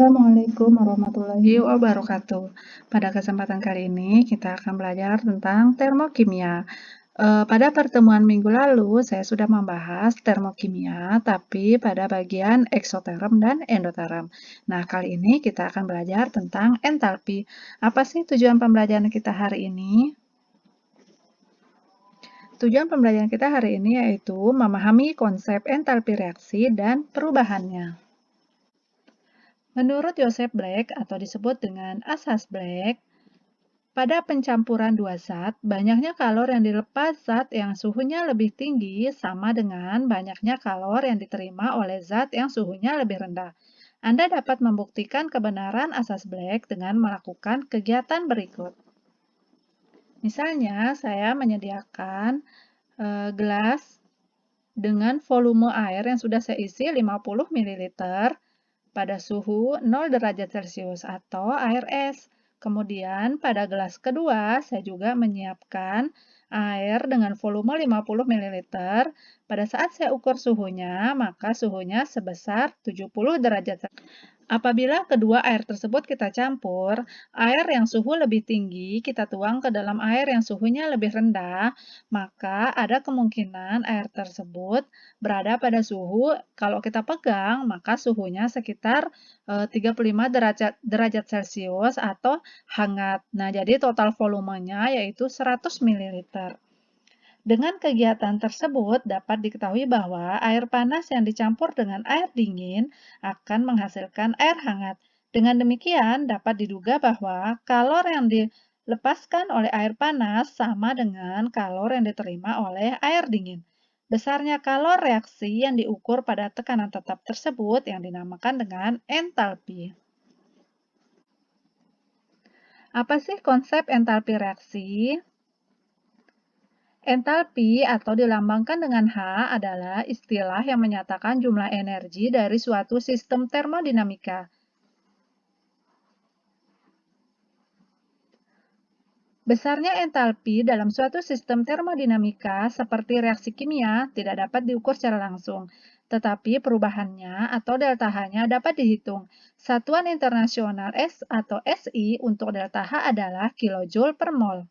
Assalamualaikum warahmatullahi wabarakatuh. Pada kesempatan kali ini kita akan belajar tentang termokimia. Pada pertemuan minggu lalu saya sudah membahas termokimia, tapi pada bagian eksoterm dan endoterm. Nah, kali ini kita akan belajar tentang entalpi. Apa sih tujuan pembelajaran kita hari ini? Tujuan pembelajaran kita hari ini yaitu memahami konsep entalpi reaksi dan perubahannya. Menurut Joseph Black atau disebut dengan asas Black, pada pencampuran dua zat, banyaknya kalor yang dilepas zat yang suhunya lebih tinggi sama dengan banyaknya kalor yang diterima oleh zat yang suhunya lebih rendah. Anda dapat membuktikan kebenaran asas Black dengan melakukan kegiatan berikut. Misalnya, saya menyediakan gelas dengan volume air yang sudah saya isi 50 ml pada suhu 0 derajat Celcius atau air es. Kemudian pada gelas kedua saya juga menyiapkan air dengan volume 50 ml. Pada saat saya ukur suhunya, maka suhunya sebesar 70 derajat Celcius. Apabila kedua air tersebut kita campur, air yang suhu lebih tinggi kita tuang ke dalam air yang suhunya lebih rendah, maka ada kemungkinan air tersebut berada pada suhu, kalau kita pegang, maka suhunya sekitar 35 derajat Celcius atau hangat. Nah, jadi total volumenya yaitu 100 ml. Dengan kegiatan tersebut dapat diketahui bahwa air panas yang dicampur dengan air dingin akan menghasilkan air hangat. Dengan demikian, dapat diduga bahwa kalor yang dilepaskan oleh air panas sama dengan kalor yang diterima oleh air dingin. Besarnya kalor reaksi yang diukur pada tekanan tetap tersebut yang dinamakan dengan entalpi. Apa sih konsep entalpi reaksi? Entalpi atau dilambangkan dengan H adalah istilah yang menyatakan jumlah energi dari suatu sistem termodinamika. Besarnya entalpi dalam suatu sistem termodinamika seperti reaksi kimia tidak dapat diukur secara langsung, tetapi perubahannya atau delta H-nya dapat dihitung. Satuan internasional S atau SI untuk delta H adalah kilojoule per mol.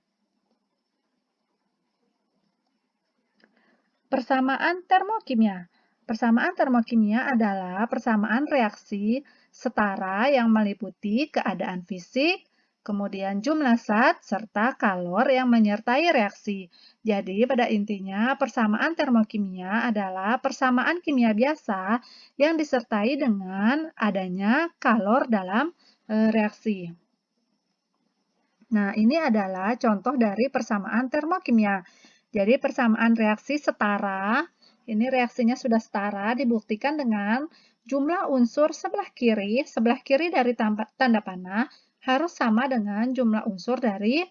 Persamaan termokimia. Persamaan termokimia adalah persamaan reaksi setara yang meliputi keadaan fisik, kemudian jumlah zat, serta kalor yang menyertai reaksi. Jadi, pada intinya, persamaan termokimia adalah persamaan kimia biasa yang disertai dengan adanya kalor dalam reaksi. Nah, ini adalah contoh dari persamaan termokimia. Jadi persamaan reaksi setara, ini reaksinya sudah setara, dibuktikan dengan jumlah unsur sebelah kiri dari tanda panah harus sama dengan jumlah unsur dari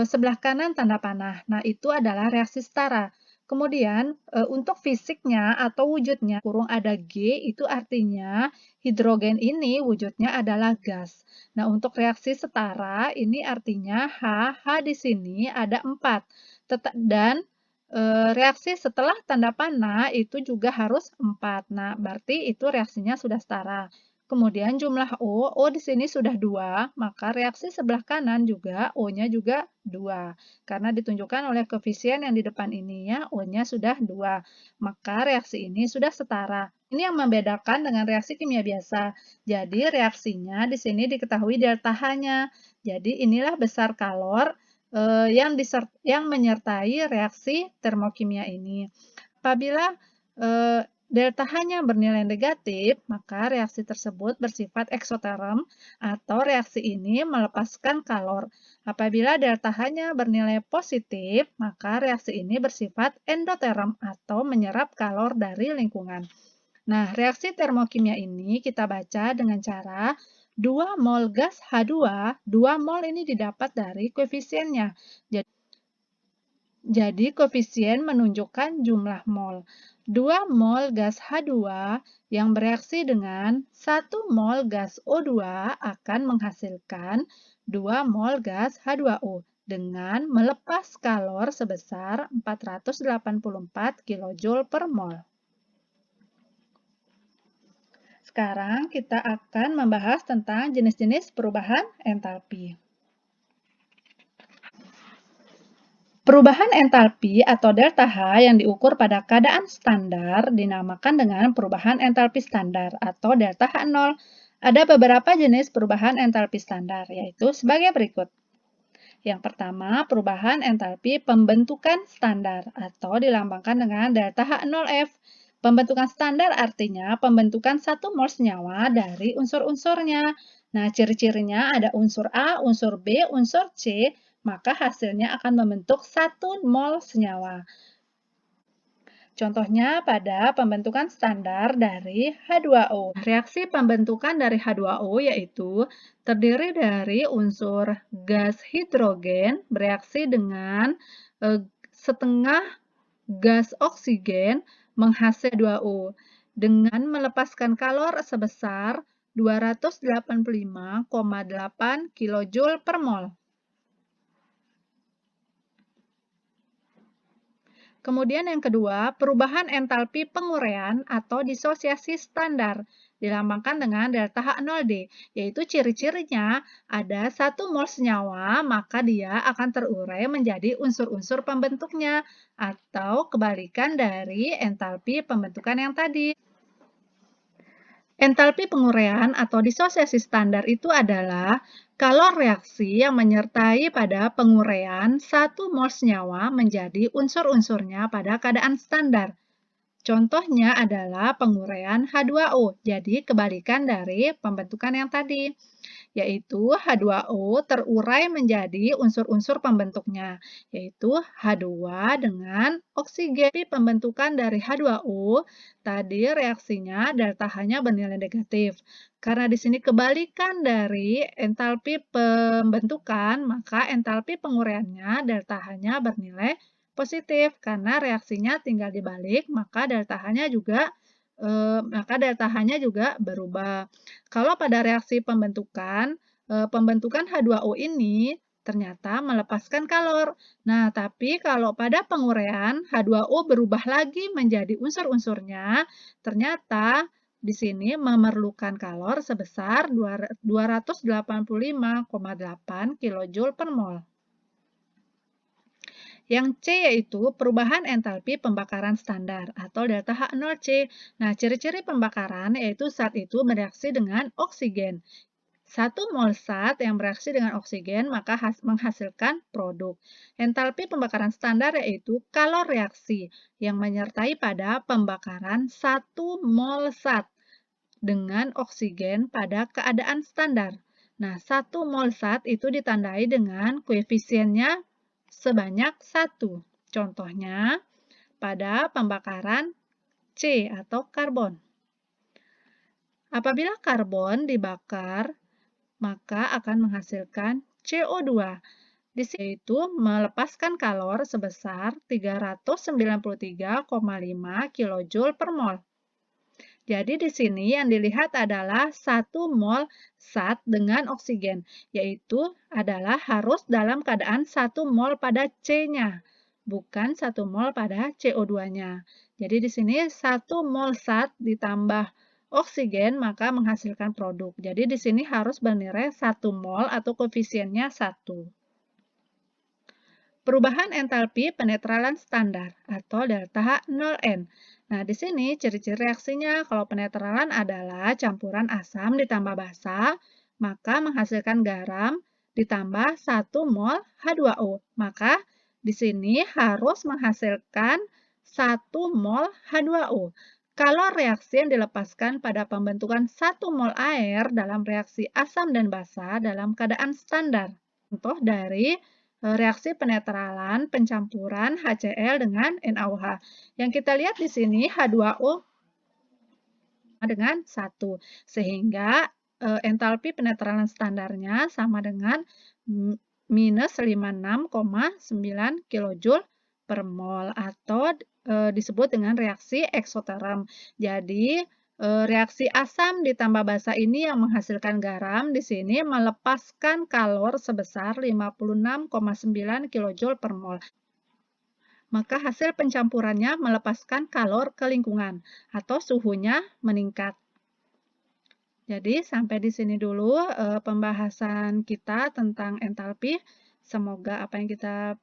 sebelah kanan tanda panah. Nah, itu adalah reaksi setara. Kemudian, untuk fisiknya atau wujudnya, kurung ada G, itu artinya hidrogen ini wujudnya adalah gas. Nah, untuk reaksi setara, ini artinya H di sini ada 4. Dan reaksi setelah tanda panah itu juga harus 4. Nah, berarti itu reaksinya sudah setara. Kemudian jumlah O di sini sudah 2, maka reaksi sebelah kanan juga O-nya juga 2. Karena ditunjukkan oleh koefisien yang di depan ini ya, O-nya sudah 2. Maka reaksi ini sudah setara. Ini yang membedakan dengan reaksi kimia biasa. Jadi reaksinya di sini diketahui delta H-nya. Jadi inilah besar kalor yang menyertai reaksi termokimia ini. Apabila delta H-nya bernilai negatif, maka reaksi tersebut bersifat eksoterm atau reaksi ini melepaskan kalor. Apabila delta H-nya bernilai positif, maka reaksi ini bersifat endoterm atau menyerap kalor dari lingkungan. Nah, reaksi termokimia ini kita baca dengan cara 2 mol gas H2, 2 mol ini didapat dari koefisiennya. Jadi, koefisien menunjukkan jumlah mol. 2 mol gas H2 yang bereaksi dengan 1 mol gas O2 akan menghasilkan 2 mol gas H2O dengan melepas kalor sebesar 484 kJ per mol. Sekarang kita akan membahas tentang jenis-jenis perubahan entalpi. Perubahan entalpi atau delta H yang diukur pada keadaan standar dinamakan dengan perubahan entalpi standar atau delta H0. Ada beberapa jenis perubahan entalpi standar, yaitu sebagai berikut. Yang pertama, perubahan entalpi pembentukan standar atau dilambangkan dengan delta H0F. Pembentukan standar artinya pembentukan 1 mol senyawa dari unsur-unsurnya. Nah, ciri-cirinya ada unsur A, unsur B, unsur C, maka hasilnya akan membentuk 1 mol senyawa. Contohnya pada pembentukan standar dari H2O. Reaksi pembentukan dari H2O yaitu terdiri dari unsur gas hidrogen bereaksi dengan setengah gas oksigen menghasilkan H2O dengan melepaskan kalor sebesar 285,8 kJ per mol. Kemudian yang kedua, perubahan entalpi penguraian atau disosiasi standar, dilambangkan dengan delta H0D, yaitu ciri-cirinya ada 1 mol senyawa, maka dia akan terurai menjadi unsur-unsur pembentuknya, atau kebalikan dari entalpi pembentukan yang tadi. Entalpi penguraian atau disosiasi standar itu adalah kalor reaksi yang menyertai pada penguraian 1 mol senyawa menjadi unsur-unsurnya pada keadaan standar. Contohnya adalah penguraian H2O, jadi kebalikan dari pembentukan yang tadi, yaitu H2O terurai menjadi unsur-unsur pembentuknya, yaitu H2 dengan oksigen. Pembentukan dari H2O, tadi reaksinya delta H-nya bernilai negatif. Karena di sini kebalikan dari entalpi pembentukan, maka entalpi penguraiannya delta H-nya bernilai positif. Karena reaksinya tinggal dibalik, maka delta H-nya juga berubah. Kalau pada reaksi pembentukan H2O ini ternyata melepaskan kalor. Nah, tapi kalau pada penguraian H2O berubah lagi menjadi unsur-unsurnya, ternyata di sini memerlukan kalor sebesar 285,8 kJ per mol. Yang C yaitu perubahan entalpi pembakaran standar atau delta H0C. Nah, ciri-ciri pembakaran yaitu zat itu bereaksi dengan oksigen. 1 mol zat yang bereaksi dengan oksigen maka menghasilkan produk. Entalpi pembakaran standar yaitu kalor reaksi yang menyertai pada pembakaran 1 mol zat dengan oksigen pada keadaan standar. Nah, 1 mol zat itu ditandai dengan koefisiennya sebanyak 1. Contohnya pada pembakaran C atau karbon. Apabila karbon dibakar, maka akan menghasilkan CO2. Di sini itu melepaskan kalor sebesar 393,5 kJ per mol. Jadi di sini yang dilihat adalah 1 mol zat dengan oksigen, yaitu adalah harus dalam keadaan 1 mol pada C-nya, bukan 1 mol pada CO2-nya. Jadi di sini 1 mol zat ditambah oksigen maka menghasilkan produk. Jadi di sini harus bernilai 1 mol atau koefisiennya 1. Perubahan entalpi penetralan standar atau delta H0N. Nah, di sini ciri-ciri reaksinya kalau penetralan adalah campuran asam ditambah basa, maka menghasilkan garam ditambah 1 mol H2O. Maka di sini harus menghasilkan 1 mol H2O. Kalau reaksi yang dilepaskan pada pembentukan 1 mol air dalam reaksi asam dan basa dalam keadaan standar. Contoh dari reaksi penetralan pencampuran HCl dengan NaOH. Yang kita lihat di sini H2O dengan 1, sehingga entalpi penetralan standarnya sama dengan minus 56,9 kJ per mol atau disebut dengan reaksi eksoterm. Jadi reaksi asam ditambah basa ini yang menghasilkan garam di sini melepaskan kalor sebesar 56,9 kJ per mol. Maka hasil pencampurannya melepaskan kalor ke lingkungan atau suhunya meningkat. Jadi sampai di sini dulu pembahasan kita tentang entalpi. Semoga apa yang kita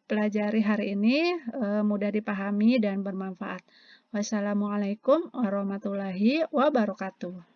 pelajari hari ini mudah dipahami dan bermanfaat. Wassalamualaikum warahmatullahi wabarakatuh.